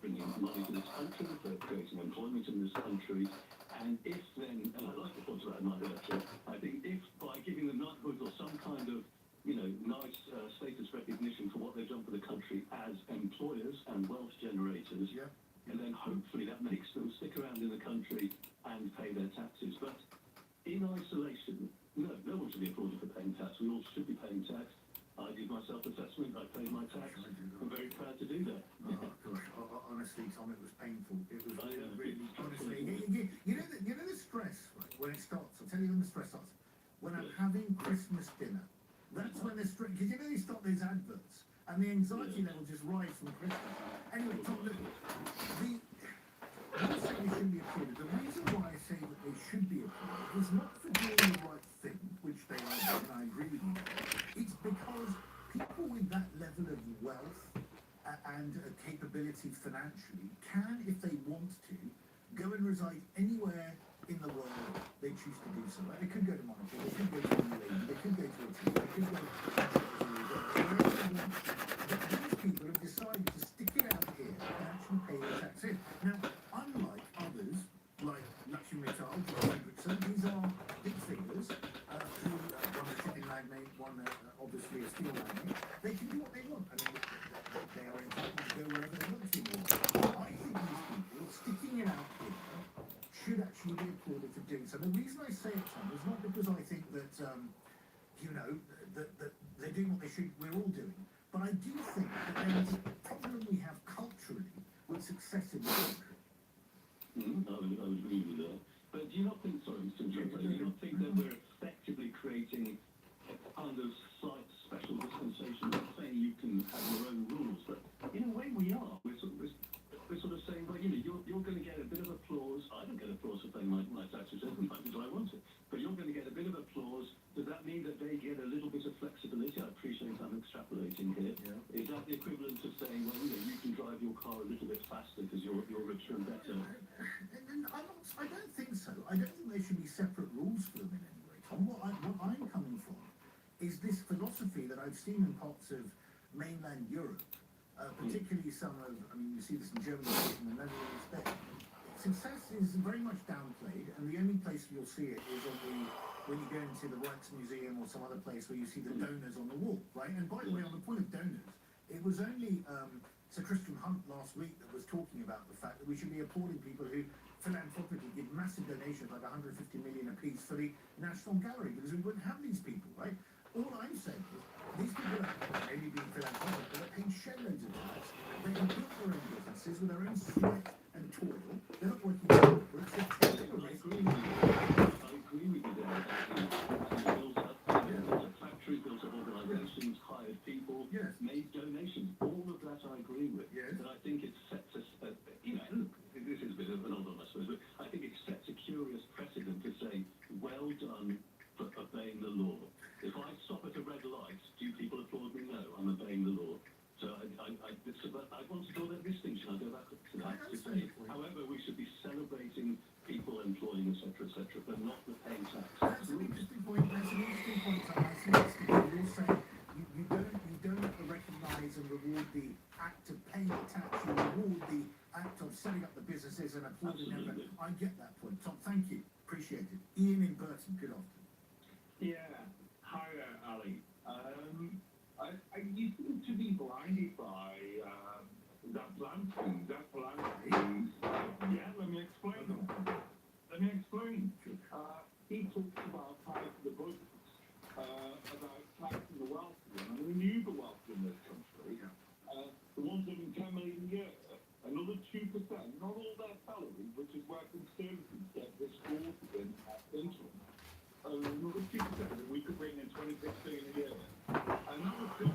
bringing money to this country, for creating employment in this country, and if then, and I like the point about knighthood actually, I think if by giving them knighthood or some kind of, nice status recognition for what they've done for the country as employers and wealth generators, and then hopefully that makes them stick around in the country and pay their taxes. But in isolation, no one should be applauded for paying tax. We all should be paying tax. I did my self-assessment, I paid my tax. I'm very proud to do that. Oh, gosh. Honestly, Tom, it was painful. It was really, honestly. You know the stress, right, when it starts, I'll tell you when the stress starts. When I'm having Christmas dinner, that's when the stress, because they start these adverts, and the anxiety level just rises from Christmas. Anyway, Tom, look, I'm not saying they shouldn't be applauded. The reason why I say that they should be applauded is not for doing the right thing, which they are, and I agree with you. It's because people with that level of wealth and capability financially can, if they want to, go and reside anywhere in the world they choose to do so. Right? They could go to Monaco, they could go to UAE, they could go to Italy, they could go to wherever they want. But these people have decided to stick it out here and actually pay their tax in. Now, unlike others, like Lakshmi Mittal, John Hendrickson, these are big figures who, one a shipping magnate, one obviously a steel magnate. They can do what they want. I mean, they are entitled to go wherever they want to. I think these people sticking it out here should actually be applauded for doing so. The reason I say it, Tom, is not because I think that, that they're doing what they should, we're all doing, but I do think that there is a problem we have culturally with success in the country. I would agree with that. But do you not think, sorry, Mr. Jones, do you not think that we're effectively creating a kind of slight special dispensation? I'm not saying you can have your own rules, but in a way we are. We're sort of saying, well, you're going to get a bit of applause. I don't get applause for paying my taxes every month as I want it. But you're going to get a bit of applause. Does that mean that they get a little bit of flexibility? I appreciate I'm extrapolating here. Yeah. Is that the equivalent of saying, well, you can drive your car a little bit faster because you're richer and better? I don't think so. I don't think there should be separate rules for them in any way, Tom. What I'm coming from is this philosophy that I've seen in parts of mainland Europe, particularly some of, you see this in Germany, in the Netherlands, that success is very much downplayed, and the only place you'll see it is when you go into the Rijksmuseum or some other place where you see the donors on the wall, right? And by the way, on the point of donors, it was only Sir Christian Hunt last week that was talking about the fact that we should be applauding people who philanthropically give massive donations, like 150 million apiece, for the National Gallery, because we wouldn't have these people, right? All I'm saying is, these people are maybe being philanthropic, but they're paying shed loads of tax. They can build their own businesses with their own sweat and toil. They're not working for corporates, they're taking a risk. I agree with you there. Factories built up all Yes. And I think it sets us, you know, look, this is a bit of an old one, I suppose, but I think it sets a curious precedent to say, well done for obeying the law. If I stop at a red light, do people applaud me? No, I'm obeying the law. So I want to draw that distinction. I'll go back to that to say, however, we should be celebrating people employing, etc., but not the paying tax. That's an interesting point. That's an interesting point, Tom. I see that's the point. You're saying you don't recognise and reward the act of paying the tax. You reward the act of setting up the businesses and applauding them. I get that point, Tom. Thank you. Appreciate it. Ian in Burton. Good afternoon. Yeah. Hi there, Ali. You seem to be blinded by that Lansing. Yeah, let me explain. He talks about taxing the budget, about taxing the wealthy. And we knew the wealthy in this country. The ones earning 10 million a year, another 2%, not all their salary, which is where conservatives get distorted in income. Another 2% that we could bring in 26 billion a year. And that was good.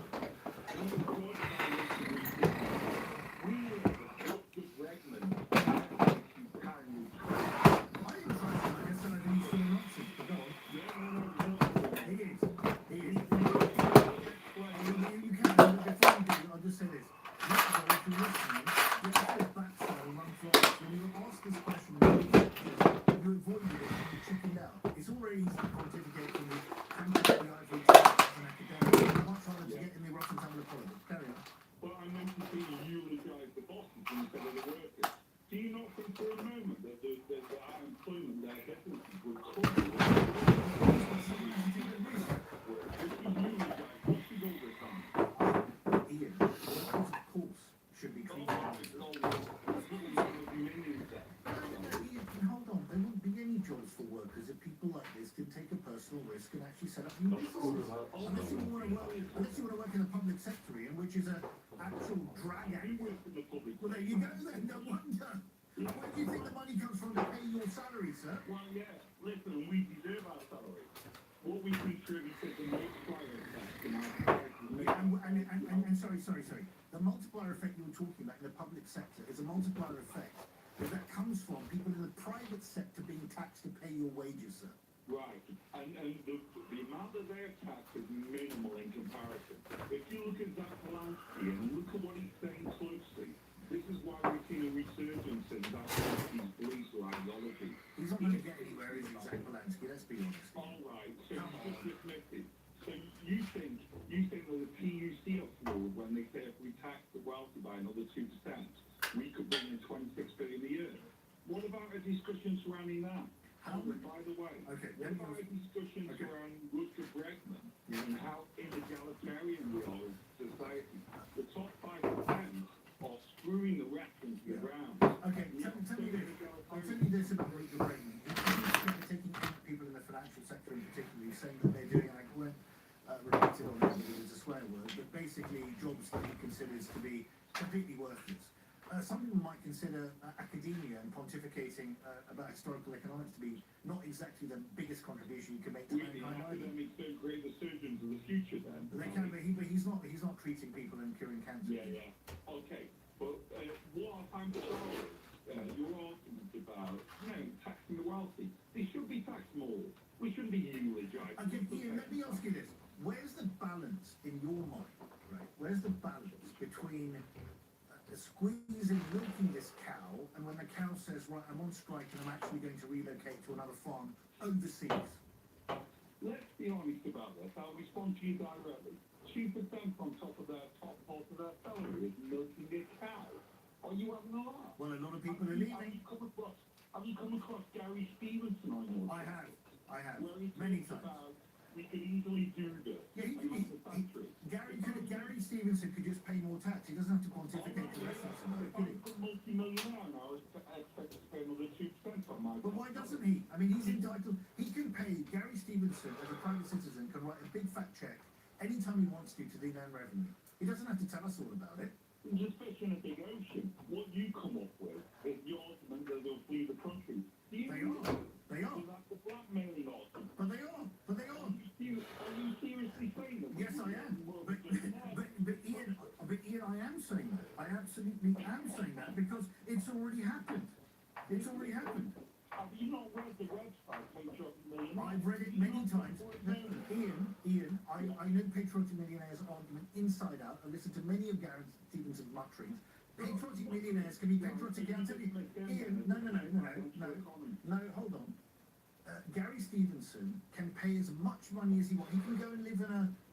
We live in Dr. Bregman. I'll just say this. If you're listening, you have to backslide and run flies. When you ask this question, you avoid it and you chicken out. It's already easy to pontificate from the angle of the ivory tower as an academic. It's much harder to get in the rough and tumble of politics. Carry on. Well, I meant to see you eulogize the bosses instead of the workers. Do you not think for a moment that the unemployment there definitely would cause Ian, workers, of course, should be treated hold on, there wouldn't be any jobs for workers if people like this can take a personal risk and actually set up new businesses. Unless you want to work in the public sector, Ian, which is an actual drag act. Well, there you go then, no wonder. Where do you think the money comes from to pay your salary, sir? Well, yeah, listen, we deserve our salary. What we contribute is the multiplier effect in our Yeah, and sorry. The multiplier effect you were talking about in the public sector is a multiplier effect that comes from people in the private sector being taxed to pay your wages, sir. Right, and the amount that they're taxed is minimal in comparison. If you look at Zach Polanski and look at what he's saying closely, this is why we've seen a resurgence in Zach Polanski's police ideology. He's not going to get anywhere, is he, Zach Polanski? Let's be honest. All right, so he's just dismissed it. So you think that the PUC are flawed when they say if we tax the wealthy by another 2%, we could bring in 26 billion a year? What about a discussion surrounding that? By the way, what about a discussion surrounding Rutger Bregman and how inegalitarian we are as a society? The top 5% are screwing the rest into the ground. Okay, tell me this. I'll tell you this about Rutger Bregman. He's taking people in the financial sector in particular, saying that they're doing, and I won't repeat it on that because it's a swear word, but basically jobs that he considers to be completely worthless. Some people might consider academia and pontificating about historical economics to be not exactly the biggest contribution you can make to mankind. Academics don't create the surgeons of the future then. They can, but he's not treating people and curing cancer. Yeah. Okay, but what I find bizarre is your argument about, taxing the wealthy. They should be taxed more. We shouldn't be eulogizing. Okay, Ian, let me ask you this. Where's the balance in your mind, right? Where's the balance between squeezing, milking this cow, and when the cow says, right, I'm on strike and I'm actually going to relocate to another farm overseas? Let's be honest about this. I'll respond to you directly. 2% on top of their top part of their salary is milking a cow. Are you having a laugh? Well, a lot of people are leaving. Have you come across Gary Stevenson on your I have. Where he Many talks times. about we could easily do this. Yeah, Gary Stevenson could just pay more tax. He doesn't have to pontificate the rest of us. Multi-millionaire now is expected to pay another 2% on my. But why doesn't he? I mean, he's entitled. He can pay. Gary Stevenson, as a private citizen, can write a big fat check anytime he wants to the Inland Revenue. He doesn't have to tell us all about it. There's fish in a big ocean. What you come up with is the argument that they'll flee the country. They are. So that's the blackmailing argument. But they are. Are you seriously saying that? Yes, I am. But Ian, I am saying that. I absolutely actually am saying that because it's already happened. It's already happened. Have you not read the website, Patriotic Millionaires? I've read it many times. Ian, I know Patriotic Millionaires argument inside out. I listened to many of Gareth Stevenson's mutterings. Patriotic Millionaires can be patriotic activity. Ian, no, hold on. Gary Stevenson can pay as much money as he wants. He can go and live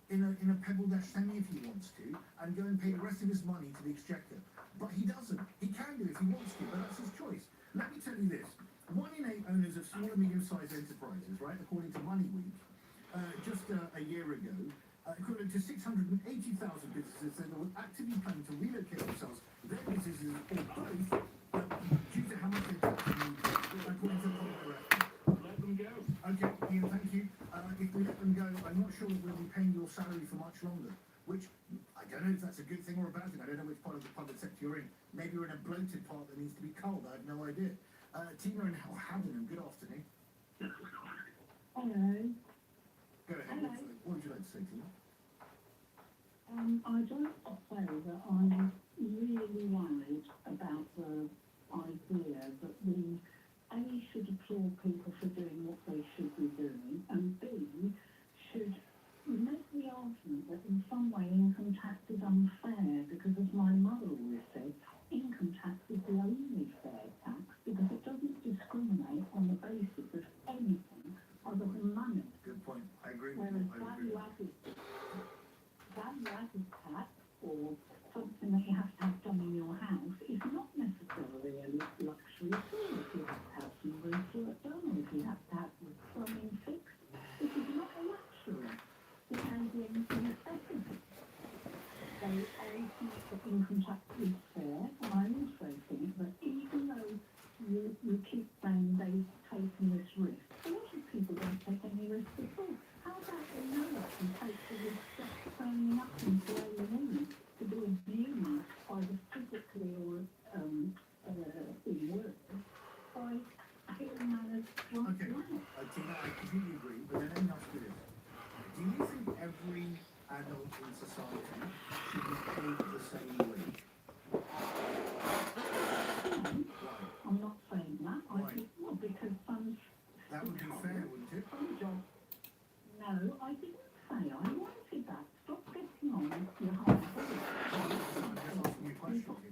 in a pebble dash semi if he wants to, and go and pay the rest of his money to the Exchequer. But he doesn't. He can do if he wants to, but that's his choice. Let me tell you this. 1 in 8 owners of small and medium-sized enterprises, right, according to MoneyWeek, just a year ago, equivalent to 680,000 businesses said they were actively planning to relocate themselves, their businesses, or both, due to how much they tax them, according to Let them go. Okay, Ian, thank you. If we let them go, I'm not sure that we'll be paying your salary for much longer, which I don't know if that's a good thing or a bad thing. I don't know which part of the public sector you're in. Maybe you're in a bloated part that needs to be culled. I have no idea. Tina and Haddon, good afternoon. Hello. Go ahead. Hello. What would you like to say, Tina? I'd like to say that I'm really worried about the idea that we, A, should applaud people for doing what they should be doing, and B, should make the argument that in some way income tax is unfair, because as my mother always said, income tax is the only fair tax, because it doesn't discriminate on the basis of anything other than money. Good point. I agree with Whereas you. value-added tax, or something that you have to have done in your house, is not necessarily a luxury at all. If you have to have some roof work done, or if you have to have the plumbing fixed, this is not a luxury. It can be a necessity. So I think that income tax is fair, and I also think that even though you keep saying they've taken this risk, a lot of people don't take any risk at all. How about they know that and take the risk of training up into A&E to be abused either physically or in work by hearing manners like Okay. Tina, I completely agree, but then let me ask you this. Do you think every adult in society should be paid the same wage? I'm not saying that. I think, well, because some... That would be fair, wouldn't it? Some jobs... No, I didn't say I wanted that. Stop getting on your hard work. I'm just asking you a question, Tina.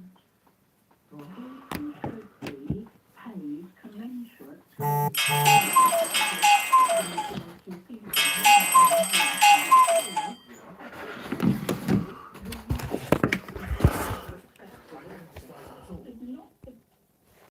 Go on. People should be paid commensurate to